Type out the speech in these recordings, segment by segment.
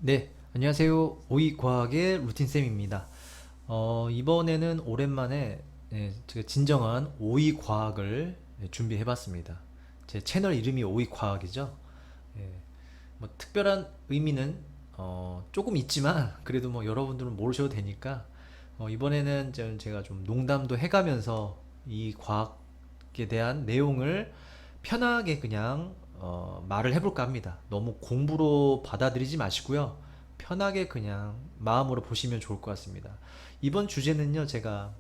네, 안녕하세요. 오이과학의 루틴쌤입니다. 이번에는 오랜만에 제가 진정한 오이과학을 준비해봤습니다. 제 채널 이름이 오이과학이죠. 예, 뭐 특별한 의미는 조금 있지만 그래도 뭐 여러분들은 모르셔도 되니까 이번에는 제가 좀 농담도 해가면서 이 과학에 대한 내용을 편하게 그냥 말을 해볼까 합니다. 너무 공부로 받아들이지 마시고요. 편하게 그냥 마음으로 보시면 좋을 것 같습니다. 이번 주제는요, 제가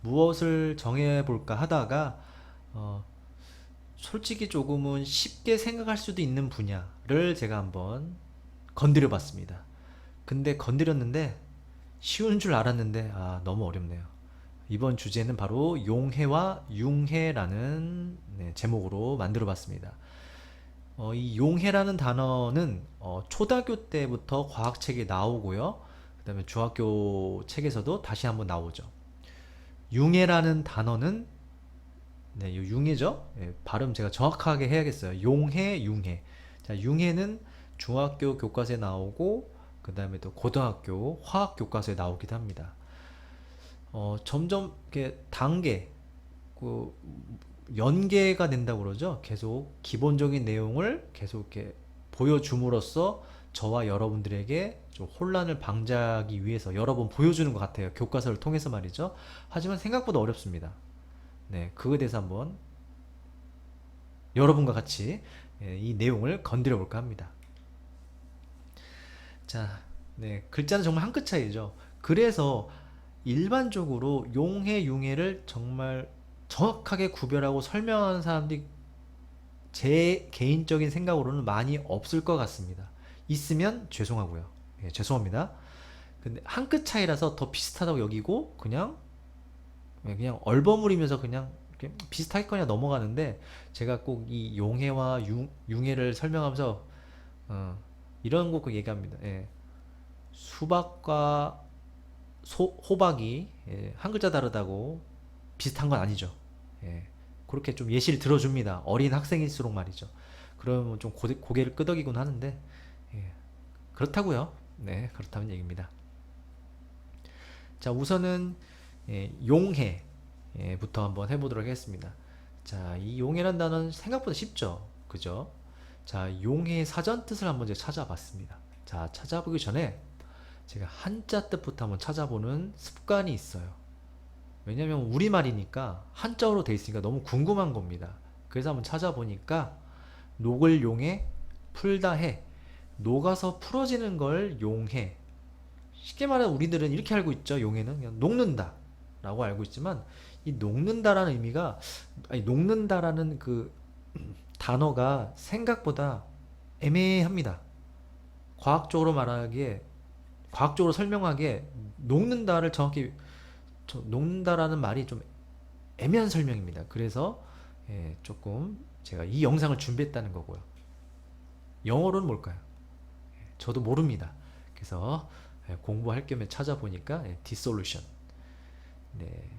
무엇을 정해볼까 하다가 어, 솔직히 조금은 쉽게 생각할 수도 있는 분야를 제가 한번 건드려 봤습니다. 근데 건드렸는데 쉬운 줄 알았는데 너무 어렵네요. 이번 주제는 바로 용해와 융해라는 제목으로 만들어 봤습니다. 이 용해라는 단어는 초등학교 때부터 과학책에 나오고요. 그 다음에 중학교 책에서도 다시 한번 나오죠. 융해라는 단어는 네, 요 융해죠. 예, 발음 제가 정확하게 해야겠어요. 용해, 융해. 자, 융해는 중학교 교과서에 나오고 그 다음에 또 고등학교 화학 교과서에 나오기도 합니다. 점점 이렇게 단계, 그 연계가 된다고 그러죠. 계속 기본적인 내용을 계속 이렇게 보여줌으로써 저와 여러분들에게 좀 혼란을 방지하기 위해서 여러 번 보여주는 것 같아요. 교과서를 통해서 말이죠. 하지만 생각보다 어렵습니다. 네, 그거에 대해서 한번 여러분과 같이 이 내용을 건드려 볼까 합니다. 자, 네, 글자는 정말 한 끗 차이죠. 그래서 일반적으로 용해, 융해를 정말 정확하게 구별하고 설명하는 사람들이 제 개인적인 생각으로는 많이 없을 것 같습니다. 있으면 죄송하고요. 예, 죄송합니다. 근데 한 끗 차이라서 더 비슷하다고 여기고 그냥 얼버무리면서 그냥 이렇게 비슷하겠거냐 넘어가는데 제가 꼭 이 용해와 융해를 설명하면서 어, 이런 거 꼭 얘기합니다. 예. 수박과 호박이 한 글자 다르다고 비슷한 건 아니죠. 예. 그렇게 좀 예시를 들어줍니다. 어린 학생일수록 말이죠. 그러면 좀 고개를 끄덕이곤 하는데 예. 그렇다고요. 네, 그렇다는 얘기입니다. 자, 우선은 용해부터 한번 해보도록 하겠습니다. 자, 이 용해란 단어는 생각보다 쉽죠. 그죠? 자, 용해의 사전 뜻을 한번 제가 찾아봤습니다. 자, 찾아보기 전에 제가 한자 뜻부터 한번 찾아보는 습관이 있어요. 왜냐면 우리말이니까 한자어로 돼 있으니까 너무 궁금한 겁니다. 그래서 한번 찾아보니까 녹을 용해, 풀다 해. 녹아서 풀어지는 걸 용해. 쉽게 말해 우리들은 이렇게 알고 있죠. 용해는 그냥 녹는다 라고 알고 있지만 이 녹는다라는 의미가 아니 녹는다라는 그 단어가 생각보다 애매합니다. 과학적으로 말하기에 과학적으로 설명하기에 녹는다를 정확히 녹는다라는 말이 좀 애매한 설명입니다. 그래서 조금 제가 이 영상을 준비했다는 거고요. 영어로는 뭘까요? 저도 모릅니다. 그래서 공부할 겸에 찾아보니까 dissolution. 네.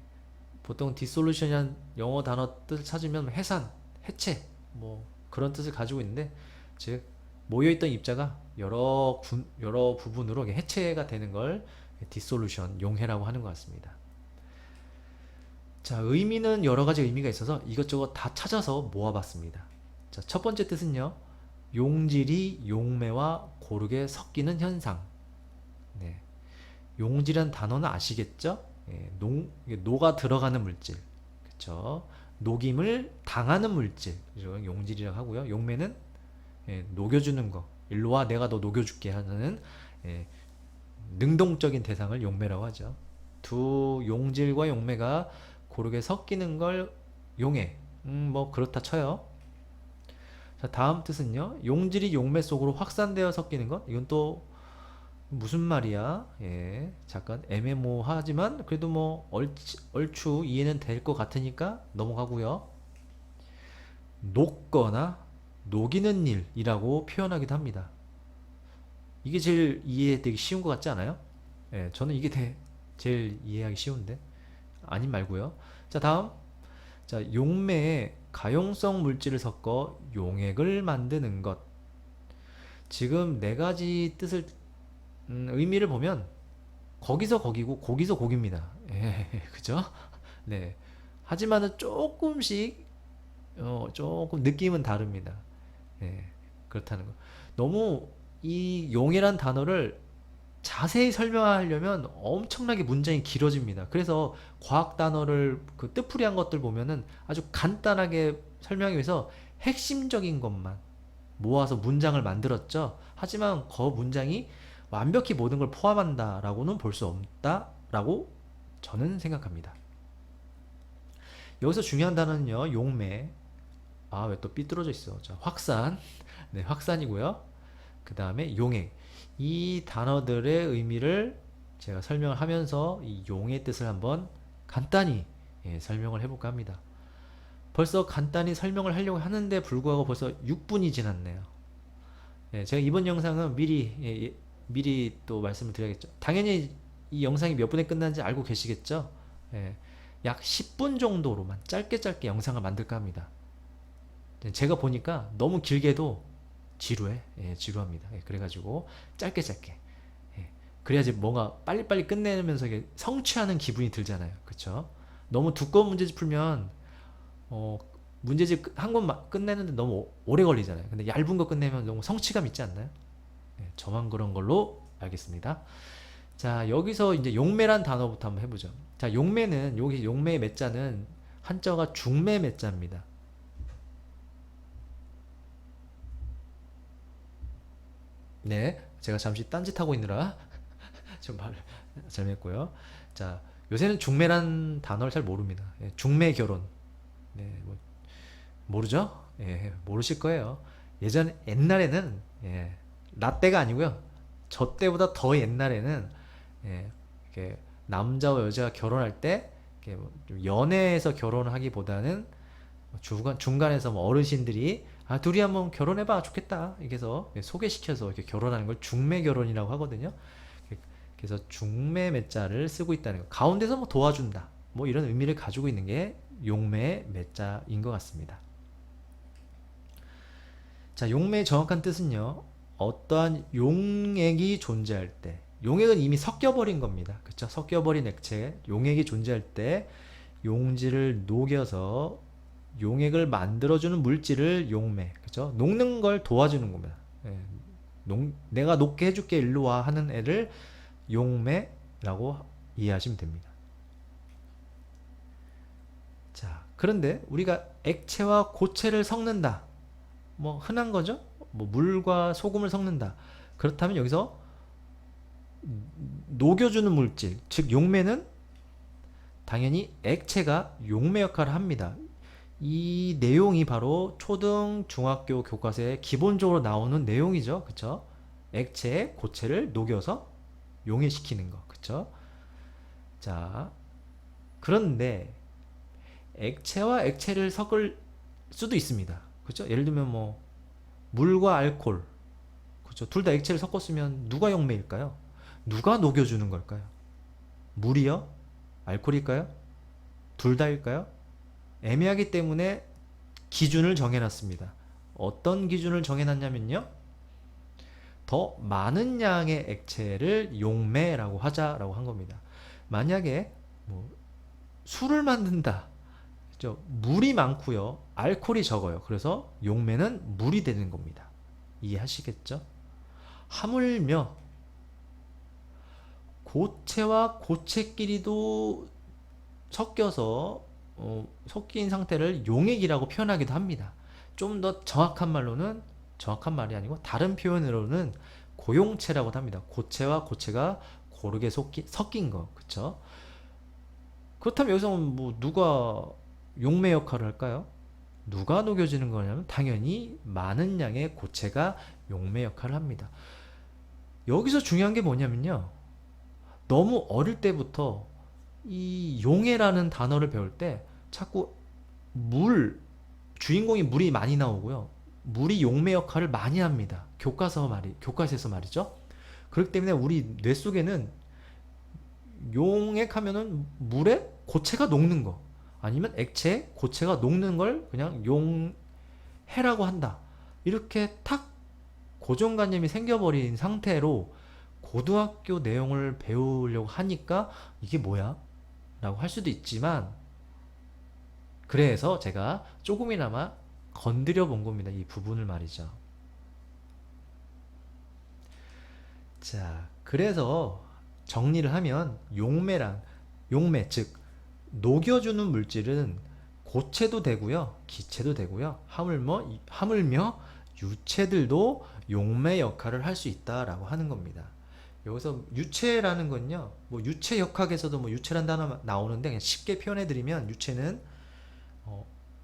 보통 dissolution이란 영어 단어 뜻을 찾으면 해산, 해체 뭐 그런 뜻을 가지고 있는데 즉 모여있던 입자가 여러 부분으로 해체가 되는 걸 dissolution, 용해라고 하는 것 같습니다. 자, 의미는 여러 가지 의미가 있어서 이것저것 다 찾아서 모아봤습니다. 자, 첫 번째 뜻은요. 용질이 용매와 고르게 섞이는 현상. 네. 용질이란 단어는 아시겠죠? 이게 녹아 들어가는 물질. 그쵸? 녹임을 당하는 물질. 용질이라고 하고요. 용매는 녹여주는 거. 일로 와, 내가 너 녹여줄게 하는 예, 능동적인 대상을 용매라고 하죠. 두 용질과 용매가 고르게 섞이는 걸 용해. 뭐 그렇다 쳐요. 자, 다음 뜻은요. 용질이 용매 속으로 확산되어 섞이는 것. 이건 또 무슨 말이야? 예, 잠깐 애매모호하지만 그래도 뭐 얼추 이해는 될 것 같으니까 넘어가고요. 녹거나 녹이는 일이라고 표현하기도 합니다. 이게 제일 이해되기 쉬운 것 같지 않아요? 예, 저는 이게 제일 이해하기 쉬운데 아님 말고요. 자, 다음. 자, 용매에 가용성 물질을 섞어 용액을 만드는 것. 지금 네 가지 뜻을 의미를 보면 거기서 거기고 고기서 고기입니다. 예, 그죠? 네. 하지만은 조금씩 조금 느낌은 다릅니다. 예, 그렇다는 거. 너무 이 용이란 단어를 자세히 설명하려면 엄청나게 문장이 길어집니다. 그래서 과학 단어를 그 뜻풀이한 것들 보면은 아주 간단하게 설명하기 위해서 핵심적인 것만 모아서 문장을 만들었죠. 하지만 그 문장이 완벽히 모든 걸 포함한다라고는 볼 수 없다라고 저는 생각합니다. 여기서 중요한 단어는요, 용매. 아, 왜 또 삐뚤어져 있어. 자, 확산. 네, 확산이고요. 그 다음에 용액. 이 단어들의 의미를 제가 설명을 하면서 이 용의 뜻을 한번 간단히 설명을 해볼까 합니다. 벌써 간단히 설명을 하려고 하는데 불구하고 벌써 6분이 지났네요. 제가 이번 영상은 미리 또 말씀을 드려야겠죠. 당연히 이 영상이 몇 분에 끝나는지 알고 계시겠죠? 약 10분 정도로만 짧게 영상을 만들까 합니다. 제가 보니까 너무 길게도 지루합니다. 그래가지고 짧게 그래야지 뭔가 빨리빨리 끝내면서 성취하는 기분이 들잖아요. 그쵸? 너무 두꺼운 문제집 풀면 문제집 한 권 끝내는데 너무 오래 걸리잖아요. 근데 얇은 거 끝내면 너무 성취감 있지 않나요? 저만 그런 걸로 알겠습니다. 자, 여기서 이제 용매란 단어부터 한번 해보죠. 자, 용매는 여기 용매의 매자는 한자가 중매 매자입니다. 네, 제가 잠시 딴짓하고 있느라 좀 말 잘못했고요. 자, 요새는 중매란 단어를 잘 모릅니다. 중매 결혼. 네, 뭐 모르죠? 모르실 거예요. 옛날에는 라떼가 아니고요. 저 때보다 더 옛날에는 이렇게 남자와 여자가 결혼할 때 이렇게 뭐좀 연애해서 결혼하기보다는 중간에서 뭐 어르신들이 둘이 한번 결혼해봐 좋겠다 이렇게 해서 소개시켜서 이렇게 결혼하는 걸 중매 결혼이라고 하거든요. 그래서 중매 매자를 쓰고 있다는 거. 가운데서 뭐 도와준다. 뭐 이런 의미를 가지고 있는 게 용매 매자인 것 같습니다. 자, 용매의 정확한 뜻은요. 어떠한 용액이 존재할 때, 용액은 이미 섞여버린 겁니다. 그쵸? 섞여버린 액체, 용액이 존재할 때 용지를 녹여서 용액을 만들어주는 물질을 용매. 그쵸? 녹는 걸 도와주는 겁니다. 내가 녹게 해줄게 일로 와 하는 애를 용매라고 이해하시면 됩니다. 자, 그런데 우리가 액체와 고체를 섞는다. 뭐 흔한 거죠? 뭐 물과 소금을 섞는다. 그렇다면 여기서 녹여주는 물질, 즉 용매는 당연히 액체가 용매 역할을 합니다. 이 내용이 바로 초등, 중학교 교과서에 기본적으로 나오는 내용이죠. 그쵸? 액체, 고체를 녹여서 용해시키는 거. 그쵸? 자, 그런데 액체와 액체를 섞을 수도 있습니다. 그쵸? 예를 들면 뭐 물과 알코올. 그쵸? 둘 다 액체를 섞었으면 누가 용매일까요? 누가 녹여주는 걸까요? 물이요? 알코올일까요? 둘 다일까요? 애매하기 때문에 기준을 정해놨습니다. 어떤 기준을 정해놨냐면요. 더 많은 양의 액체를 용매라고 하자라고 한 겁니다. 만약에 뭐 술을 만든다. 그죠? 물이 많고요. 알코올이 적어요. 그래서 용매는 물이 되는 겁니다. 이해하시겠죠? 하물며 고체와 고체끼리도 섞여서 섞인 상태를 용액이라고 표현하기도 합니다. 좀 더 정확한 말로는 정확한 말이 아니고 다른 표현으로는 고용체라고도 합니다. 고체와 고체가 고르게 섞인 거, 그쵸? 그렇다면 여기서 뭐 누가 용매 역할을 할까요? 누가 녹여지는 거냐면 당연히 많은 양의 고체가 용매 역할을 합니다. 여기서 중요한 게 뭐냐면요. 너무 어릴 때부터 이 용해라는 단어를 배울 때 자꾸 주인공이 물이 많이 나오고요. 물이 용매 역할을 많이 합니다. 교과서에서 말이죠. 그렇기 때문에 우리 뇌 속에는 용액 하면은 물에 고체가 녹는 거 아니면 액체에 고체가 녹는 걸 그냥 용해라고 한다. 이렇게 탁 고정관념이 생겨버린 상태로 고등학교 내용을 배우려고 하니까 이게 뭐야? 라고 할 수도 있지만, 그래서 제가 조금이나마 건드려 본 겁니다. 이 부분을 말이죠. 자, 그래서 정리를 하면 용매, 즉 녹여주는 물질은 고체도 되고요, 기체도 되고요, 하물며 유체들도 용매 역할을 할 수 있다라고 하는 겁니다. 여기서 유체라는 건요, 뭐 유체역학에서도 뭐 유체란 단어 나오는데, 그냥 쉽게 표현해 드리면 유체는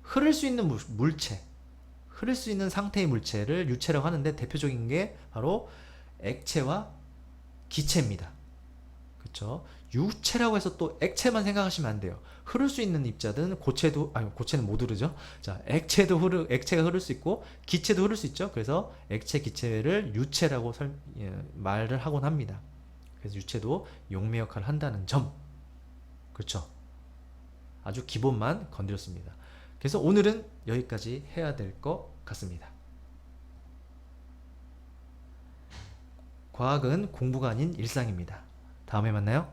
흐를 수 있는 물체, 흐를 수 있는 상태의 물체를 유체라고 하는데, 대표적인 게 바로 액체와 기체입니다. 그렇죠? 유체라고 해서 또 액체만 생각하시면 안 돼요. 흐를 수 있는 입자들은 고체는 못 흐르죠. 자, 액체가 흐를 수 있고 기체도 흐를 수 있죠. 그래서 액체, 기체를 유체라고 말을 하곤 합니다. 그래서 유체도 용매 역할을 한다는 점. 그렇죠? 아주 기본만 건드렸습니다. 그래서 오늘은 여기까지 해야 될 것 같습니다. 과학은 공부가 아닌 일상입니다. 다음에 만나요.